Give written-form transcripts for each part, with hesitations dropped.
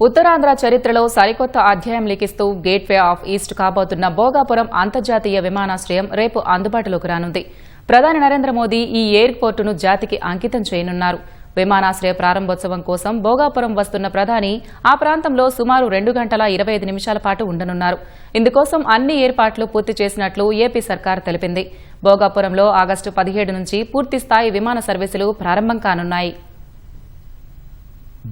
ఉత్తరాంధ్ర చరిత్రలో సరికొత్త అధ్యాయం లిఖిస్తూ గేట్వే ఆఫ్ ఈస్ట్ కాబోతున్న భోగాపురం అంతర్జాతీయ విమానాశ్రయం రేపు అందుబాటులోకి రానుంది. ప్రధాని నరేంద్ర మోదీ ఈ ఎయిర్పోర్టును జాతికి అంకితం చేయనున్నారు. విమానాశ్రయ ప్రారంభోత్సవం కోసం భోగాపురం వస్తున్న ప్రధాని ఆ ప్రాంతంలో సుమారు 2 గంటల 25 నిమిషాల పాటు ఉండనున్నారు. ఇందుకోసం అన్ని ఏర్పాట్లు పూర్తి చేసినట్లు ఏపీ సర్కార్ తెలిపింది. భోగాపురంలో ఆగస్టు 17 నుంచి పూర్తిస్థాయి విమాన సర్వీసులు ప్రారంభం కానున్నాయి.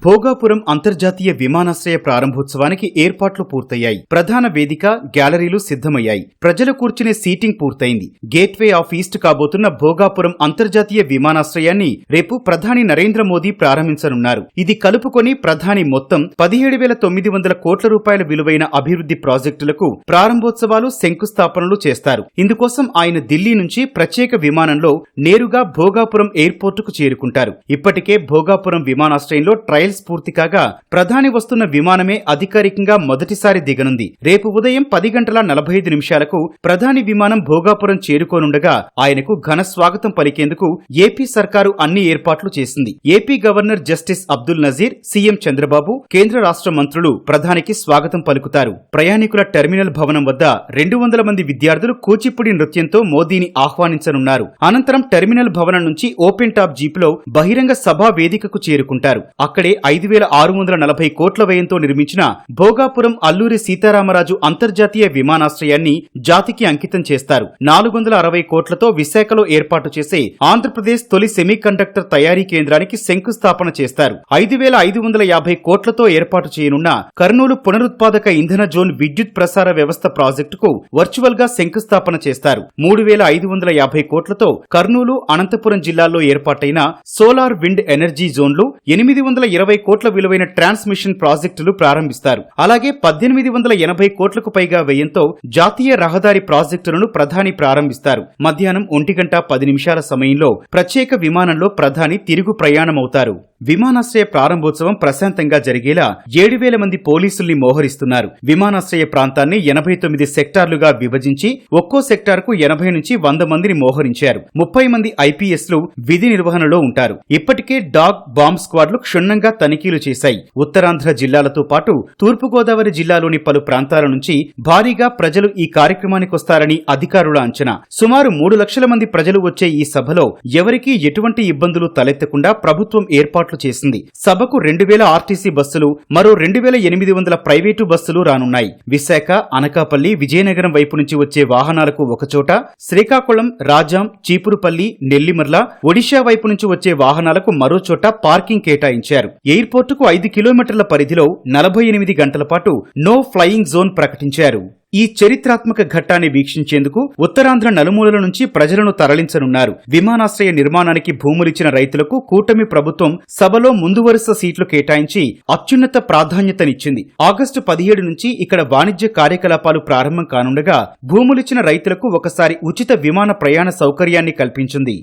భోగాపురం అంతర్జాతీయ విమానాశ్రయ ప్రారంభోత్సవానికి ఏర్పాట్లు పూర్తయ్యాయి. ప్రధాన వేదిక, గ్యాలరీలు సిద్ధమయ్యాయి. ప్రజలు కూర్చునే సీటింగ్ పూర్తయింది. గేట్వే ఆఫ్ ఈస్ట్ కాబోతున్న భోగాపురం అంతర్జాతీయ విమానాశ్రయాన్ని రేపు ప్రధాని నరేంద్ర మోదీ ప్రారంభించనున్నారు. ఇది కలుపుకొని ప్రధాని మొత్తం 17,900 కోట్ల రూపాయల విలువైన అభివృద్ధి ప్రాజెక్టులకు ప్రారంభోత్సవాలు, శంకుస్థాపనలు చేస్తారు. ఇందుకోసం ఆయన ఢిల్లీ నుంచి ప్రత్యేక విమానంలో నేరుగా భోగాపురం ఎయిర్పోర్టుకు చేరుకుంటారు. ఇప్పటికే భోగాపురం విమానాశ్రయంలో ట్రయల్స్ పూర్తి కాగా ప్రధాని వస్తున్న విమానమే అధికారికంగా మొదటిసారి దిగనుంది. రేపు ఉదయం 10 గంటల 45 నిమిషాలకు ప్రధాని విమానం భోగాపురం చేరుకోనుండగా ఆయనకు ఘన స్వాగతం పలికేందుకు ఏపీ సర్కారు అన్ని ఏర్పాట్లు చేసింది. AP governor justice Abdul Nazeer, CM Chandrababu, కేంద్ర రాష్ట్ర మంత్రులు ప్రధానికి స్వాగతం పలుకుతారు. ప్రయాణికుల టెర్మినల్ భవనం వద్ద 200 మంది విద్యార్థులు కూచిపూడి నృత్యంతో మోదీని ఆహ్వానించనున్నారు. అనంతరం టెర్మినల్ భవనం నుంచి ఓపెన్ టాప్ జీపులో బహిరంగ సభా వేదికకు చేరుకుంటారు. అక్కడే 5,640 కోట్ల వ్యయంతో నిర్మించిన భోగాపురం అల్లూరి సీతారామరాజు అంతర్జాతీయ విమానాశ్రయాన్ని జాతికి అంకితం చేస్తారు. 460 కోట్లతో విశాఖలో ఏర్పాటు చేసే ఆంధ్రప్రదేశ్ తొలి సెమీకండక్టర్ తయారీ కేంద్రానికి శంకుస్థాపన చేస్తారు. 5,550 కోట్లతో ఏర్పాటు చేయనున్న కర్నూలు పునరుత్పాదక ఇంధన జోన్ విద్యుత్ ప్రసార వ్యవస్థ ప్రాజెక్టుకు వర్చువల్ గా శంకుస్థాపన చేస్తారు. 3,550 కోట్లతో కర్నూలు, అనంతపురం జిల్లాల్లో ఏర్పాటైన సోలార్ విండ్ ఎనర్జీ జోన్లు, 820 కోట్ల విలువైన ట్రాన్స్మిషన్ ప్రాజెక్టులు ప్రారంభిస్తారు. అలాగే 1880 కోట్లకు పైగా వ్యయంతో జాతీయ రహదారి ప్రాజెక్టులను ప్రధాని ప్రారంభిస్తారు. మధ్యాహ్నం 1 గంట 10 నిమిషాల సమయంలో ప్రత్యేక విమానంలో ప్రధాని తిరుగు ప్రయాణమవుతారు. విమానాశ్రయ ప్రారంభోత్సవం ప్రశాంతంగా జరిగేలా 7,000 మంది పోలీసుల్ని మోహరిస్తున్నారు. విమానాశ్రయ ప్రాంతాన్ని 89 సెక్టార్లుగా విభజించి ఒక్కో సెక్టార్కు 80 నుంచి 100 మందిని మోహరించారు. 30 మంది ఐపీఎస్లు విధి నిర్వహణలో ఉంటారు. ఇప్పటికే డాగ్, బాంబ్ స్క్వాడ్లు క్షుణ్ణంగా తనిఖీలు చేశాయి. ఉత్తరాంధ్ర జిల్లాలతో పాటు తూర్పుగోదావరి జిల్లాలోని పలు ప్రాంతాల నుంచి భారీగా ప్రజలు ఈ కార్యక్రమానికొస్తారని అధికారుల అంచనా. సుమారు 3 లక్షల మంది ప్రజలు వచ్చే ఈ సభలో ఎవరికీ ఎటువంటి ఇబ్బందులు తలెత్తకుండా ప్రభుత్వం ఏర్పాట్లు చేసింది. సభకు 2,000 ఆర్టీసీ బస్సులు, మరో 2,800 ప్రైవేటు బస్సులు రానున్నాయి. విశాఖ, అనకాపల్లి, విజయనగరం వైపు నుంచి వచ్చే వాహనాలకు ఒకచోట, శ్రీకాకుళం, రాజాం, చీపురుపల్లి, నెల్లిమర్ల, ఒడిశా వైపు నుంచి వచ్చే వాహనాలకు మరో చోట పార్కింగ్ కేటాయించారు. ఎయిర్పోర్టుకు 5 కిలోమీటర్ల పరిధిలో 48 గంటల పాటు నో ఫ్లయింగ్ జోన్ ప్రకటించారు. ఈ చరిత్రాత్మక ఘట్టాన్ని వీక్షించేందుకు ఉత్తరాంధ్ర నలుమూలల నుంచి ప్రజలను తరలించనున్నారు. విమానాశ్రయ నిర్మాణానికి భూములిచ్చిన రైతులకు కూటమి ప్రభుత్వం సభలో ముందు వరుస సీట్లు కేటాయించి అత్యున్నత ప్రాధాన్యతనిచ్చింది. ఆగస్టు 17 నుంచి ఇక్కడ వాణిజ్య కార్యకలాపాలు ప్రారంభం కానుండగా భూములిచ్చిన రైతులకు ఒకసారి ఉచిత విమాన ప్రయాణ సౌకర్యాన్ని కల్పించింది.